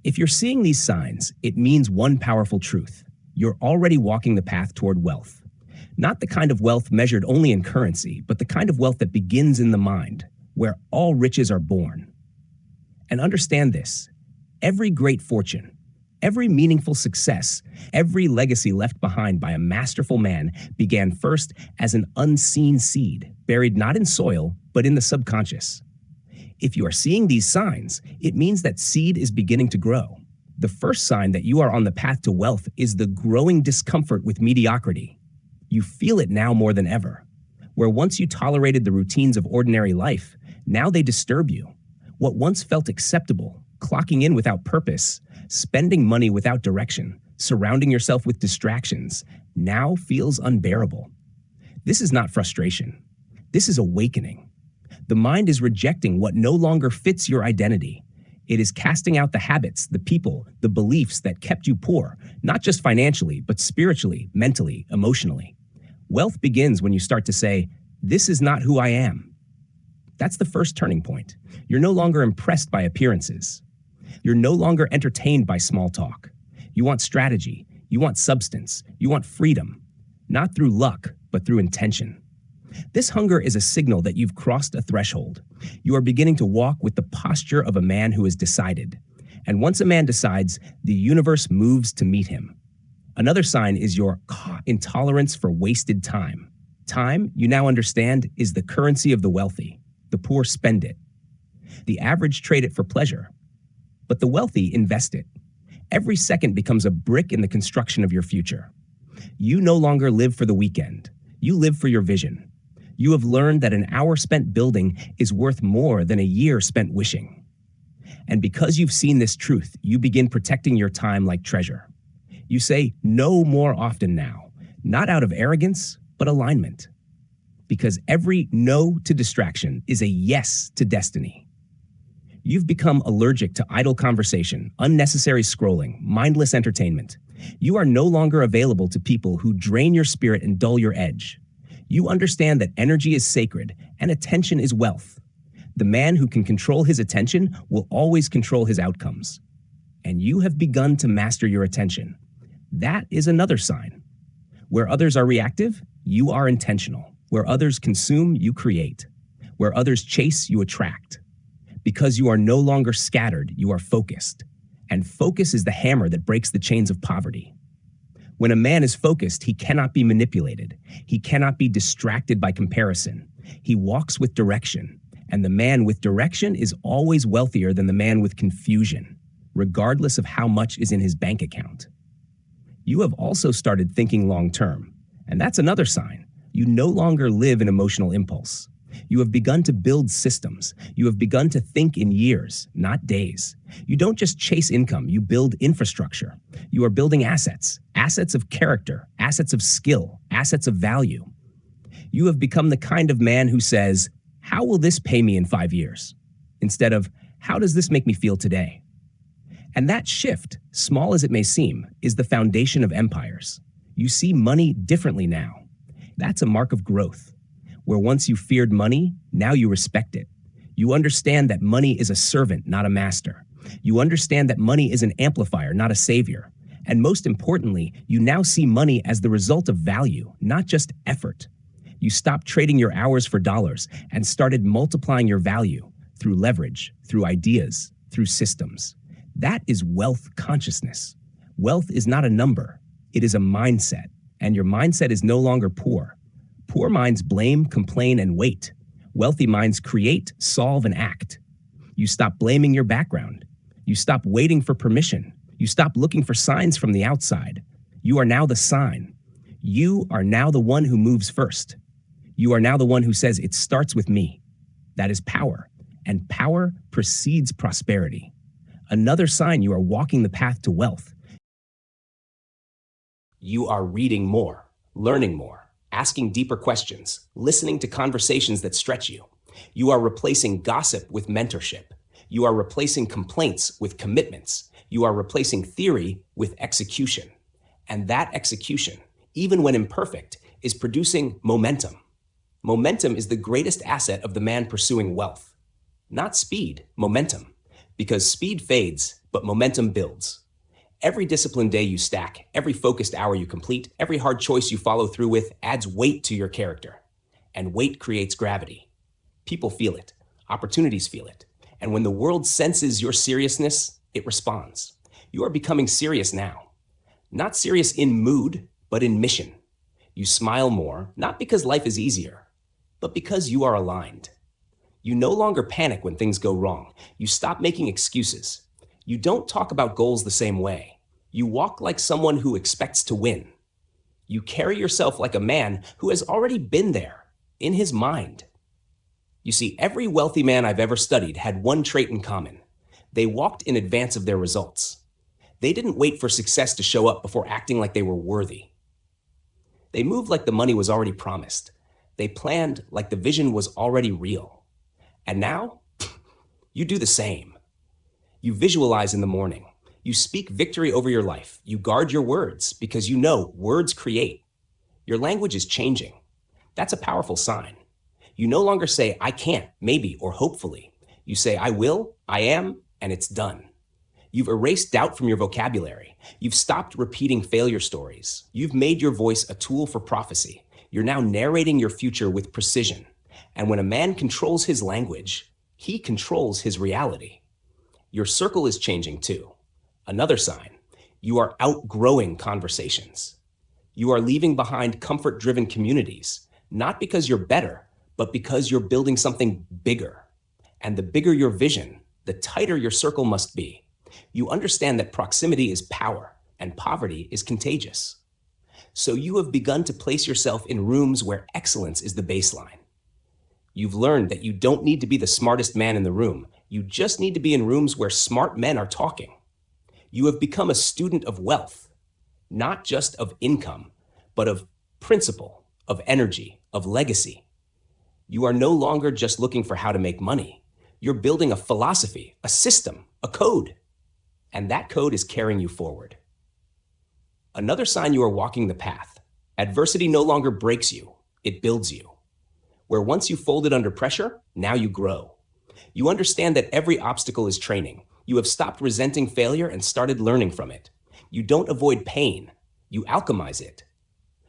If you're seeing these signs, it means one powerful truth. You're already walking the path toward wealth. Not the kind of wealth measured only in currency, but the kind of wealth that begins in the mind, where all riches are born. And understand this, every great fortune, every meaningful success, every legacy left behind by a masterful man began first as an unseen seed, buried not in soil, but in the subconscious. If you are seeing these signs, it means that seed is beginning to grow. The first sign that you are on the path to wealth is the growing discomfort with mediocrity. You feel it now more than ever. Where once you tolerated the routines of ordinary life, now they disturb you. What once felt acceptable, clocking in without purpose, spending money without direction, surrounding yourself with distractions, now feels unbearable. This is not frustration. This is awakening. The mind is rejecting what no longer fits your identity. It is casting out the habits, the people, the beliefs that kept you poor, not just financially, but spiritually, mentally, emotionally. Wealth begins when you start to say, "This is not who I am." That's the first turning point. You're no longer impressed by appearances. You're no longer entertained by small talk. You want strategy. You want substance. You want freedom. Not through luck, but through intention. This hunger is a signal that you've crossed a threshold. You are beginning to walk with the posture of a man who has decided. And once a man decides, the universe moves to meet him. Another sign is your intolerance for wasted time. Time, you now understand, is the currency of the wealthy. The poor spend it. The average trade it for pleasure. But the wealthy invest it. Every second becomes a brick in the construction of your future. You no longer live for the weekend. You live for your vision. You have learned that an hour spent building is worth more than a year spent wishing. And because you've seen this truth, you begin protecting your time like treasure. You say no more often now, not out of arrogance, but alignment. Because every no to distraction is a yes to destiny. You've become allergic to idle conversation, unnecessary scrolling, mindless entertainment. You are no longer available to people who drain your spirit and dull your edge. You understand that energy is sacred and attention is wealth. The man who can control his attention will always control his outcomes. And you have begun to master your attention. That is another sign. Where others are reactive, you are intentional. Where others consume, you create. Where others chase, you attract. Because you are no longer scattered, you are focused. And focus is the hammer that breaks the chains of poverty. When a man is focused, he cannot be manipulated. He cannot be distracted by comparison. He walks with direction. And the man with direction is always wealthier than the man with confusion, regardless of how much is in his bank account. You have also started thinking long-term. And that's another sign. You no longer live in emotional impulse. You have begun to build systems. You have begun to think in years, not days. You don't just chase income, you build infrastructure. You are building assets, assets of character, assets of skill, assets of value. You have become the kind of man who says, "How will this pay me in 5 years?" Instead of, "How does this make me feel today?" And that shift, small as it may seem, is the foundation of empires. You see money differently now. That's a mark of growth. Where once you feared money, now you respect it. You understand that money is a servant, not a master. You understand that money is an amplifier, not a savior. And most importantly, you now see money as the result of value, not just effort. You stopped trading your hours for dollars and started multiplying your value through leverage, through ideas, through systems. That is wealth consciousness. Wealth is not a number. It is a mindset. And your mindset is no longer poor. Poor minds blame, complain, and wait. Wealthy minds create, solve, and act. You stop blaming your background. You stop waiting for permission. You stop looking for signs from the outside. You are now the sign. You are now the one who moves first. You are now the one who says, "It starts with me." That is power. And power precedes prosperity. Another sign you are walking the path to wealth. You are reading more, learning more, asking deeper questions, listening to conversations that stretch you. You are replacing gossip with mentorship. You are replacing complaints with commitments. You are replacing theory with execution. And that execution, even when imperfect, is producing momentum. Momentum is the greatest asset of the man pursuing wealth. Not speed, momentum. Because speed fades, but momentum builds. Every disciplined day you stack, every focused hour you complete, every hard choice you follow through with adds weight to your character. And weight creates gravity. People feel it. Opportunities feel it. And when the world senses your seriousness, it responds. You are becoming serious now. Not serious in mood, but in mission. You smile more, not because life is easier, but because you are aligned. You no longer panic when things go wrong. You stop making excuses. You don't talk about goals the same way. You walk like someone who expects to win. You carry yourself like a man who has already been there, in his mind. You see, every wealthy man I've ever studied had one trait in common. They walked in advance of their results. They didn't wait for success to show up before acting like they were worthy. They moved like the money was already promised. They planned like the vision was already real. And now, you do the same. You visualize in the morning. You speak victory over your life. You guard your words because you know words create. Your language is changing. That's a powerful sign. You no longer say, I can't, maybe, or hopefully. You say, I will, I am, and it's done. You've erased doubt from your vocabulary. You've stopped repeating failure stories. You've made your voice a tool for prophecy. You're now narrating your future with precision. And when a man controls his language, he controls his reality. Your circle is changing too. Another sign, you are outgrowing conversations. You are leaving behind comfort-driven communities, not because you're better, but because you're building something bigger. And the bigger your vision, the tighter your circle must be. You understand that proximity is power and poverty is contagious. So you have begun to place yourself in rooms where excellence is the baseline. You've learned that you don't need to be the smartest man in the room. You just need to be in rooms where smart men are talking. You have become a student of wealth, not just of income, but of principle, of energy, of legacy. You are no longer just looking for how to make money. You're building a philosophy, a system, a code. And that code is carrying you forward. Another sign you are walking the path. Adversity no longer breaks you, it builds you. Where once you folded under pressure, now you grow. You understand that every obstacle is training. You have stopped resenting failure and started learning from it. You don't avoid pain, you alchemize it.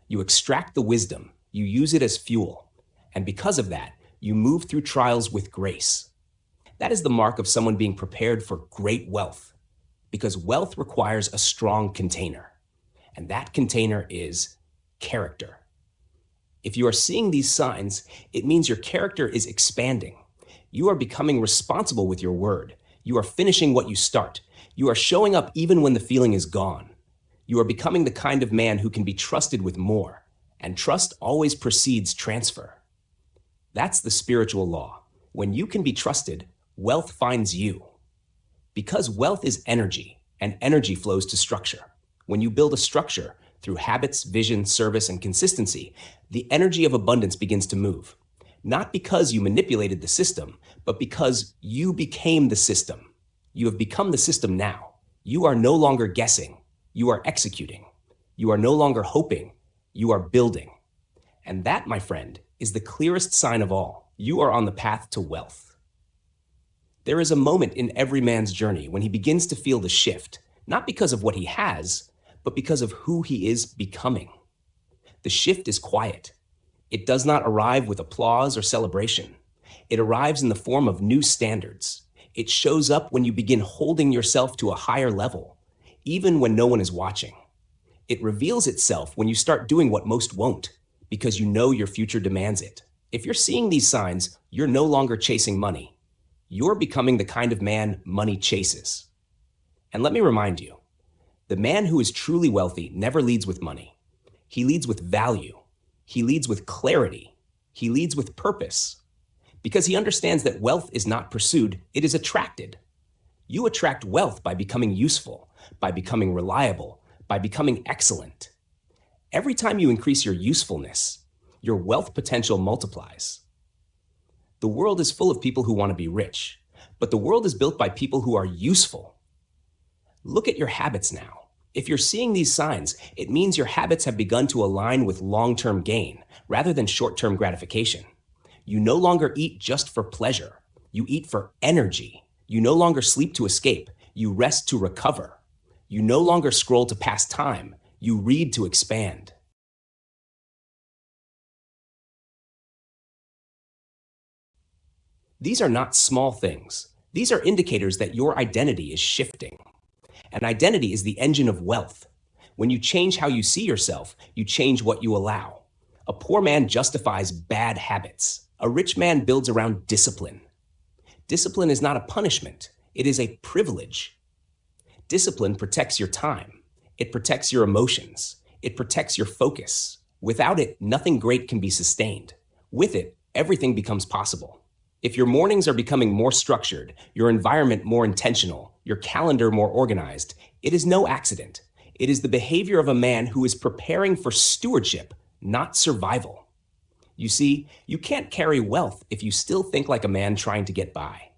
You extract the wisdom, you use it as fuel. And because of that, you move through trials with grace. That is the mark of someone being prepared for great wealth. Because wealth requires a strong container. And that container is character. If you are seeing these signs, it means your character is expanding. You are becoming responsible with your word. You are finishing what you start. You are showing up even when the feeling is gone. You are becoming the kind of man who can be trusted with more. And trust always precedes transfer. That's the spiritual law. When you can be trusted, wealth finds you. Because wealth is energy, and energy flows to structure. When you build a structure through habits, vision, service, and consistency, the energy of abundance begins to move. Not because you manipulated the system, but because you became the system. You have become the system now. You are no longer guessing. You are executing. You are no longer hoping. You are building. And that, my friend, is the clearest sign of all. You are on the path to wealth. There is a moment in every man's journey when he begins to feel the shift, not because of what he has, but because of who he is becoming. The shift is quiet. It does not arrive with applause or celebration. It arrives in the form of new standards. It shows up when you begin holding yourself to a higher level, even when no one is watching. It reveals itself when you start doing what most won't, because you know your future demands it. If you're seeing these signs, you're no longer chasing money. You're becoming the kind of man money chases. And let me remind you, the man who is truly wealthy never leads with money. He leads with value. He leads with clarity. He leads with purpose. Because he understands that wealth is not pursued, it is attracted. You attract wealth by becoming useful, by becoming reliable, by becoming excellent. Every time you increase your usefulness, your wealth potential multiplies. The world is full of people who want to be rich, but the world is built by people who are useful. Look at your habits now. If you're seeing these signs, it means your habits have begun to align with long-term gain rather than short-term gratification. You no longer eat just for pleasure. You eat for energy. You no longer sleep to escape. You rest to recover. You no longer scroll to pass time. You read to expand. These are not small things. These are indicators that your identity is shifting. And identity is the engine of wealth. When you change how you see yourself, you change what you allow. A poor man justifies bad habits. A rich man builds around discipline. Discipline is not a punishment. It is a privilege. Discipline protects your time. It protects your emotions. It protects your focus. Without it, nothing great can be sustained. With it, everything becomes possible. If your mornings are becoming more structured, your environment more intentional, your calendar more organized, it is no accident. It is the behavior of a man who is preparing for stewardship, not survival. You see, you can't carry wealth if you still think like a man trying to get by.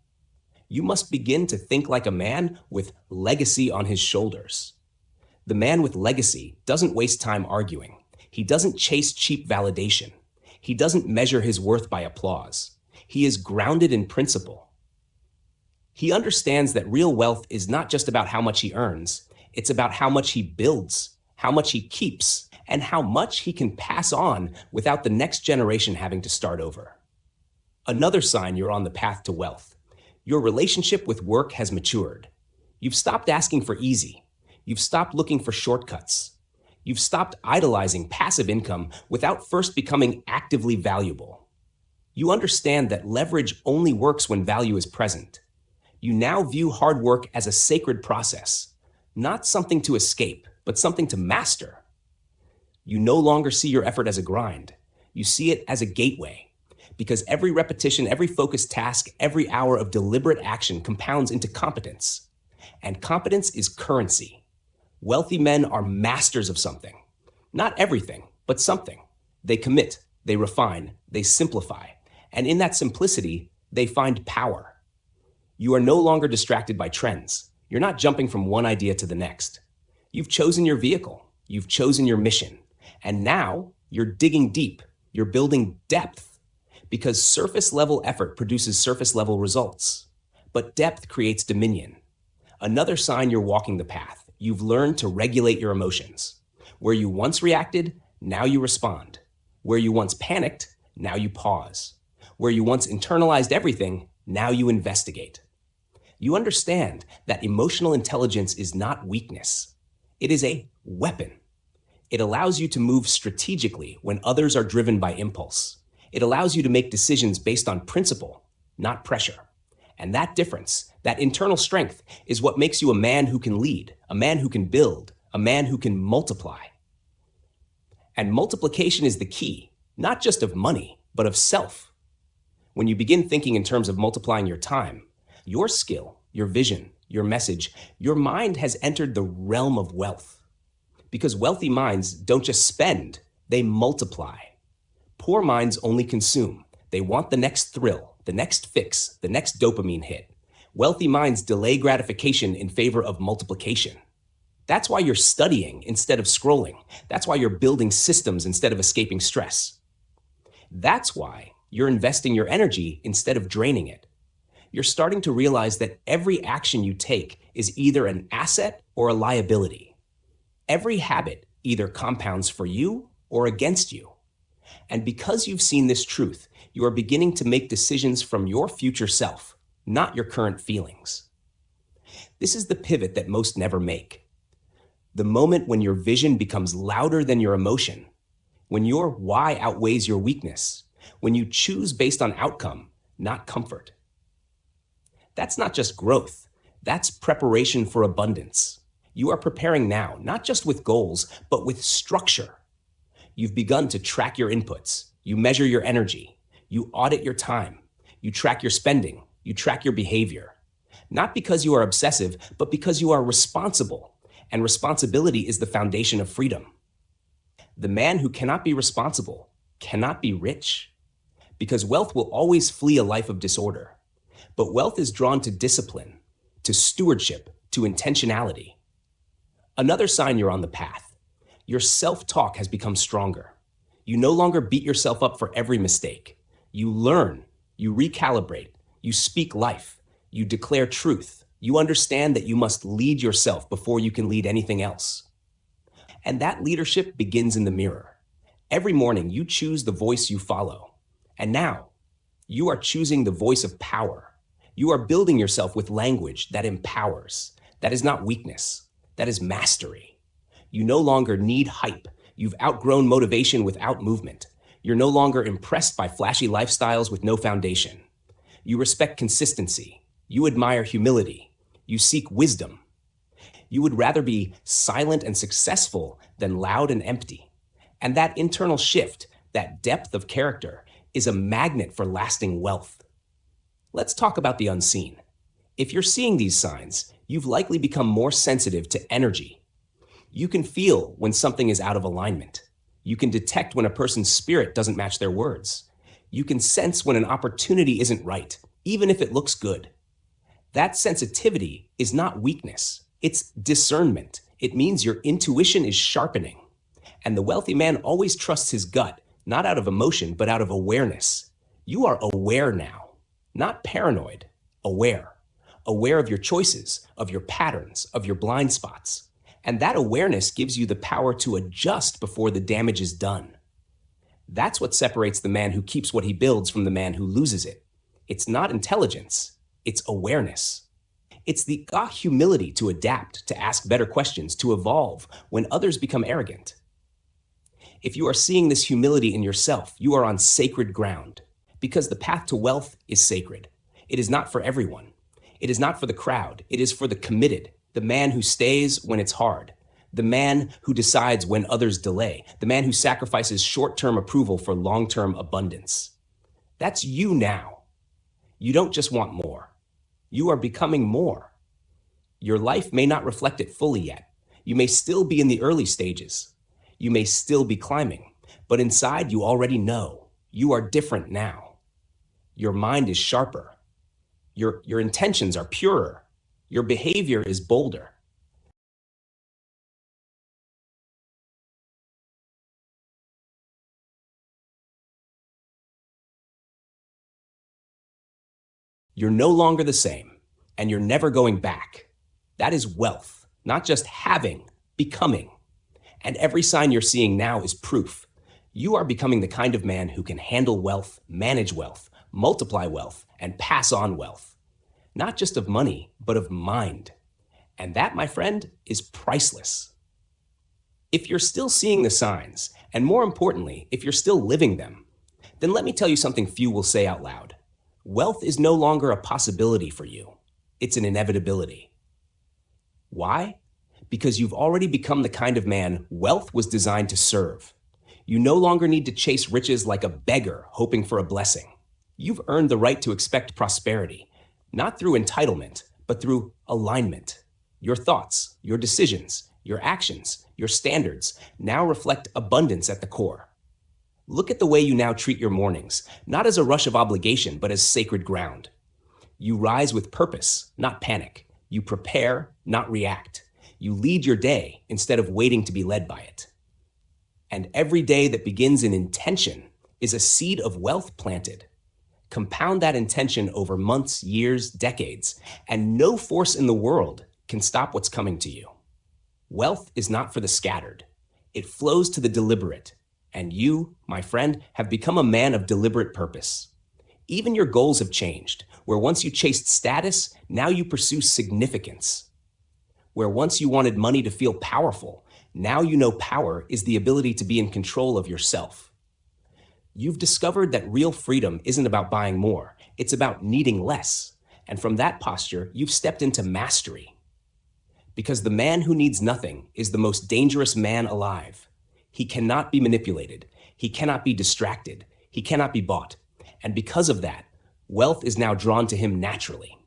You must begin to think like a man with legacy on his shoulders. The man with legacy doesn't waste time arguing. He doesn't chase cheap validation. He doesn't measure his worth by applause. He is grounded in principle. He understands that real wealth is not just about how much he earns. It's about how much he builds, how much he keeps, and how much he can pass on without the next generation having to start over. Another sign you're on the path to wealth. Your relationship with work has matured. You've stopped asking for easy. You've stopped looking for shortcuts. You've stopped idolizing passive income without first becoming actively valuable. You understand that leverage only works when value is present. You now view hard work as a sacred process, not something to escape, but something to master. You no longer see your effort as a grind. You see it as a gateway, because every repetition, every focused task, every hour of deliberate action compounds into competence. And competence is currency. Wealthy men are masters of something. Not everything, but something. They commit, they refine, they simplify. And in that simplicity, they find power. You are no longer distracted by trends. You're not jumping from one idea to the next. You've chosen your vehicle. You've chosen your mission. And now you're digging deep. You're building depth. Because surface level effort produces surface level results. But depth creates dominion. Another sign you're walking the path. You've learned to regulate your emotions. Where you once reacted, now you respond. Where you once panicked, now you pause. Where you once internalized everything, now you investigate. You understand that emotional intelligence is not weakness. It is a weapon. It allows you to move strategically when others are driven by impulse. It allows you to make decisions based on principle, not pressure. And that difference, that internal strength, is what makes you a man who can lead, a man who can build, a man who can multiply. And multiplication is the key, not just of money, but of self. When you begin thinking in terms of multiplying your time, your skill, your vision, your message, your mind has entered the realm of wealth. Because wealthy minds don't just spend, they multiply. Poor minds only consume. They want the next thrill, the next fix, the next dopamine hit. Wealthy minds delay gratification in favor of multiplication. That's why you're studying instead of scrolling. That's why you're building systems instead of escaping stress. That's why you're investing your energy instead of draining it. You're starting to realize that every action you take is either an asset or a liability. Every habit either compounds for you or against you. And because you've seen this truth, you are beginning to make decisions from your future self, not your current feelings. This is the pivot that most never make. The moment when your vision becomes louder than your emotion, when your why outweighs your weakness, when you choose based on outcome, not comfort. That's not just growth. That's preparation for abundance. You are preparing now, not just with goals, but with structure. You've begun to track your inputs. You measure your energy. You audit your time. You track your spending. You track your behavior. Not because you are obsessive, but because you are responsible. And responsibility is the foundation of freedom. The man who cannot be responsible cannot be rich. Because wealth will always flee a life of disorder. But wealth is drawn to discipline, to stewardship, to intentionality. Another sign you're on the path. Your self-talk has become stronger. You no longer beat yourself up for every mistake. You learn, you recalibrate, you speak life, you declare truth, You understand that you must lead yourself before you can lead anything else. And that leadership begins in the mirror. Every morning, you choose the voice you follow. And now, you are choosing the voice of power. You are building yourself with language that empowers. That is not weakness. That is mastery. You no longer need hype. You've outgrown motivation without movement. You're no longer impressed by flashy lifestyles with no foundation. You respect consistency. You admire humility. You seek wisdom. You would rather be silent and successful than loud and empty. And that internal shift, that depth of character, is a magnet for lasting wealth. Let's talk about the unseen. If you're seeing these signs, you've likely become more sensitive to energy. You can feel when something is out of alignment. You can detect when a person's spirit doesn't match their words. You can sense when an opportunity isn't right, even if it looks good. That sensitivity is not weakness. It's discernment. It means your intuition is sharpening. And the wealthy man always trusts his gut, not out of emotion, but out of awareness. You are aware now, not paranoid, aware. Aware of your choices, of your patterns, of your blind spots. And that awareness gives you the power to adjust before the damage is done. That's what separates the man who keeps what he builds from the man who loses it. It's not intelligence, it's awareness. It's the humility to adapt, to ask better questions, to evolve when others become arrogant. If you are seeing this humility in yourself, you are on sacred ground, because the path to wealth is sacred. It is not for everyone. It is not for the crowd. It is for the committed, the man who stays when it's hard, the man who decides when others delay, the man who sacrifices short-term approval for long-term abundance. That's you now. You don't just want more. You are becoming more. Your life may not reflect it fully yet. You may still be in the early stages. You may still be climbing, but inside you already know you are different now. Your mind is sharper. Your intentions are purer. Your behavior is bolder. You're no longer the same, and you're never going back. That is wealth, not just having, becoming. And every sign you're seeing now is proof. You are becoming the kind of man who can handle wealth, manage wealth, multiply wealth, and pass on wealth. Not just of money, but of mind. And that, my friend, is priceless. If you're still seeing the signs, and more importantly, if you're still living them, then let me tell you something few will say out loud. Wealth is no longer a possibility for you. It's an inevitability. Why? Because you've already become the kind of man wealth was designed to serve. You no longer need to chase riches like a beggar hoping for a blessing. You've earned the right to expect prosperity, not through entitlement, but through alignment. Your thoughts, your decisions, your actions, your standards now reflect abundance at the core. Look at the way you now treat your mornings, not as a rush of obligation, but as sacred ground. You rise with purpose, not panic. You prepare, not react. You lead your day instead of waiting to be led by it. And every day that begins in intention is a seed of wealth planted. Compound that intention over months, years, decades, and no force in the world can stop what's coming to you. Wealth is not for the scattered. It flows to the deliberate. And you, my friend, have become a man of deliberate purpose. Even your goals have changed, where once you chased status, now you pursue significance. Where once you wanted money to feel powerful, now you know power is the ability to be in control of yourself. You've discovered that real freedom isn't about buying more, it's about needing less. And from that posture, you've stepped into mastery. Because the man who needs nothing is the most dangerous man alive. He cannot be manipulated. He cannot be distracted. He cannot be bought. And because of that, wealth is now drawn to him naturally.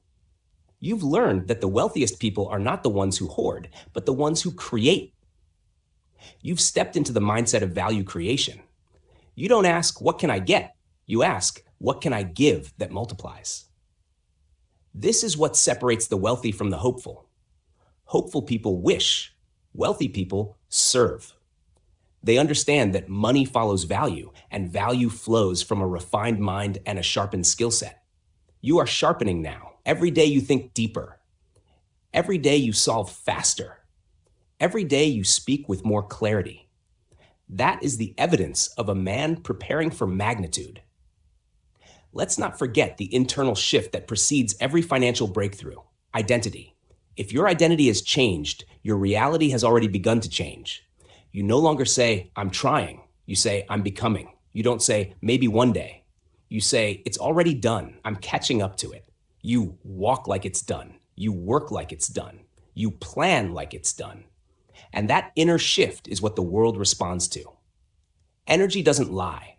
You've learned that the wealthiest people are not the ones who hoard, but the ones who create. You've stepped into the mindset of value creation. You don't ask, what can I get? You ask, what can I give that multiplies? This is what separates the wealthy from the hopeful. Hopeful people wish. Wealthy people serve. They understand that money follows value, and value flows from a refined mind and a sharpened skill set. You are sharpening now. Every day you think deeper. Every day you solve faster. Every day you speak with more clarity. That is the evidence of a man preparing for magnitude. Let's not forget the internal shift that precedes every financial breakthrough: identity. If your identity has changed, your reality has already begun to change. You no longer say, "I'm trying." You say, "I'm becoming." You don't say, "Maybe one day." You say, "It's already done. I'm catching up to it." You walk like it's done. You work like it's done. You plan like it's done. And that inner shift is what the world responds to. Energy doesn't lie.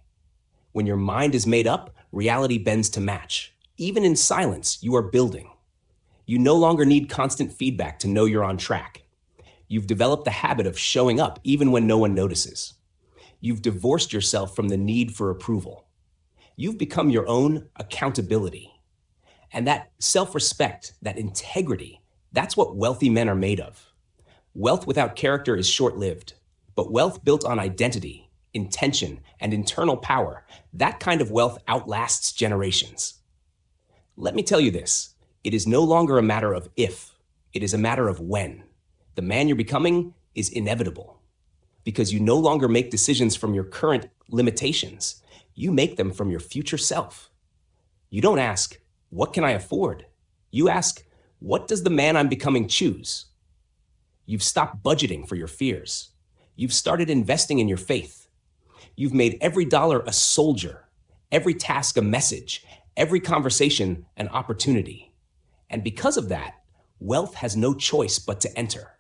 When your mind is made up, reality bends to match. Even in silence, you are building. You no longer need constant feedback to know you're on track. You've developed the habit of showing up even when no one notices. You've divorced yourself from the need for approval. You've become your own accountability. And that self-respect, that integrity, that's what wealthy men are made of. Wealth without character is short-lived, but wealth built on identity, intention, and internal power, that kind of wealth outlasts generations. Let me tell you this, it is no longer a matter of if, it is a matter of when. The man you're becoming is inevitable, because you no longer make decisions from your current limitations. You make them from your future self. You don't ask, "What can I afford?" You ask, "What does the man I'm becoming choose?" You've stopped budgeting for your fears. You've started investing in your faith. You've made every dollar a soldier, every task a message, every conversation an opportunity. And because of that, wealth has no choice but to enter.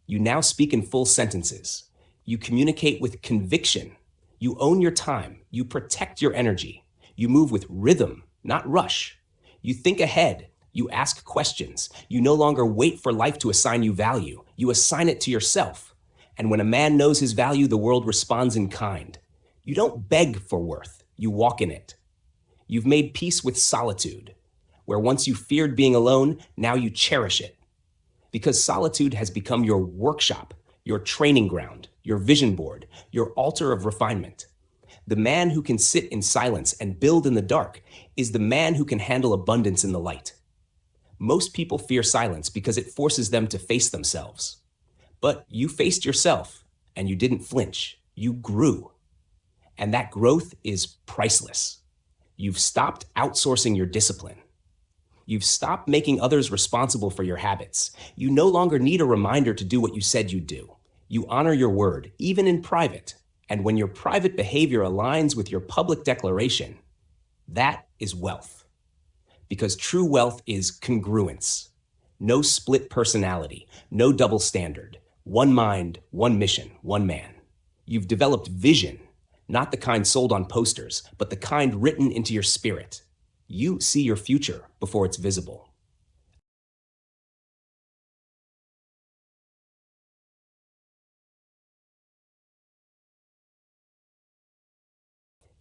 You now speak in full sentences. You communicate with conviction. You own your time. You protect your energy. You move with rhythm, not rush. You think ahead. You ask questions. You no longer wait for life to assign you value. You assign it to yourself. And when a man knows his value, the world responds in kind. You don't beg for worth. You walk in it. You've made peace with solitude, where once you feared being alone, now you cherish it. Because solitude has become your workshop, your training ground, your vision board, your altar of refinement. The man who can sit in silence and build in the dark is the man who can handle abundance in the light. Most people fear silence because it forces them to face themselves. But you faced yourself, and you didn't flinch. You grew. And that growth is priceless. You've stopped outsourcing your discipline. You've stopped making others responsible for your habits. You no longer need a reminder to do what you said you'd do. You honor your word, even in private. And when your private behavior aligns with your public declaration, that is wealth. Because true wealth is congruence. No split personality, no double standard. One mind, one mission, one man. You've developed vision, not the kind sold on posters, but the kind written into your spirit. You see your future before it's visible.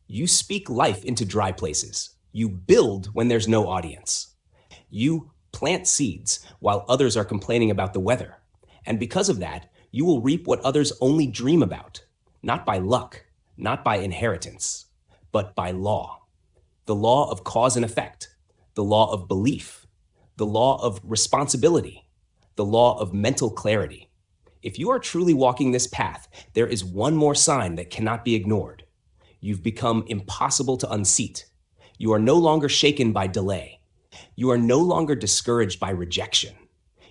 You speak life into dry places. You build when there's no audience. You plant seeds while others are complaining about the weather. And because of that, you will reap what others only dream about, not by luck, not by inheritance, but by law. The law of cause and effect, the law of belief, the law of responsibility, the law of mental clarity. If you are truly walking this path, there is one more sign that cannot be ignored. You've become impossible to unseat. You are no longer shaken by delay. You are no longer discouraged by rejection.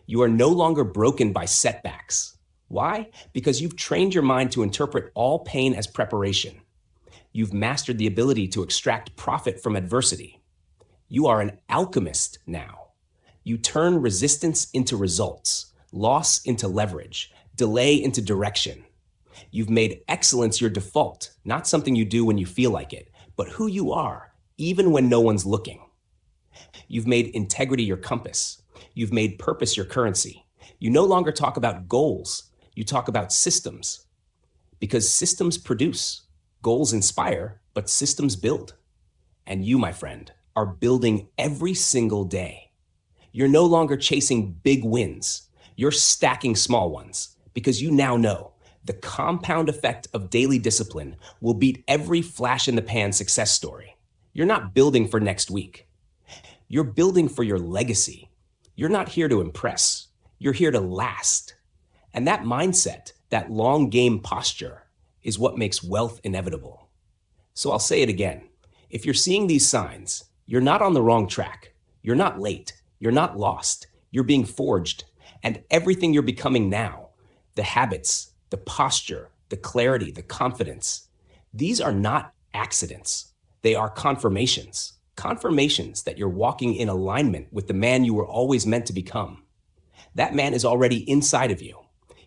You are no longer broken by setbacks. Why? Because you've trained your mind to interpret all pain as preparation. You've mastered the ability to extract profit from adversity. You are an alchemist now. You turn resistance into results, loss into leverage, delay into direction. You've made excellence your default, not something you do when you feel like it, but who you are, even when no one's looking. You've made integrity your compass. You've made purpose your currency. You no longer talk about goals. You talk about systems. Because systems produce. Goals inspire, but systems build. And you, my friend, are building every single day. You're no longer chasing big wins. You're stacking small ones because you now know the compound effect of daily discipline will beat every flash-in-the-pan success story. You're not building for next week. You're building for your legacy. You're not here to impress. You're here to last. And that mindset, that long game posture, is what makes wealth inevitable. So I'll say it again. If you're seeing these signs, you're not on the wrong track. You're not late. You're not lost. You're being forged. And everything you're becoming now, the habits, the posture, the clarity, the confidence, these are not accidents. They are confirmations. Confirmations that you're walking in alignment with the man you were always meant to become. That man is already inside of you.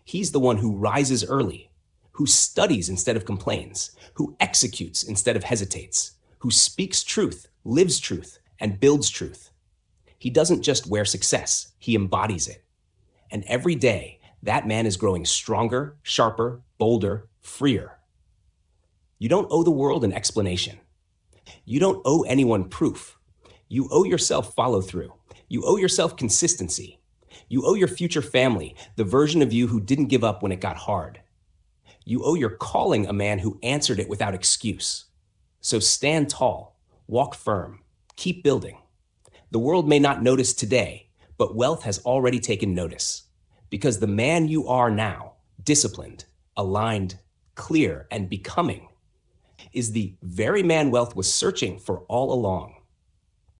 He's the one who rises early, who studies instead of complains, who executes instead of hesitates, who speaks truth, lives truth, and builds truth. He doesn't just wear success, he embodies it. And every day, that man is growing stronger, sharper, bolder, freer. You don't owe the world an explanation. You don't owe anyone proof. You owe yourself follow-through. You owe yourself consistency. You owe your future family the version of you who didn't give up when it got hard. You owe your calling a man who answered it without excuse. So stand tall, walk firm, keep building. The world may not notice today, but wealth has already taken notice. Because the man you are now, disciplined, aligned, clear, and becoming, is the very man wealth was searching for all along.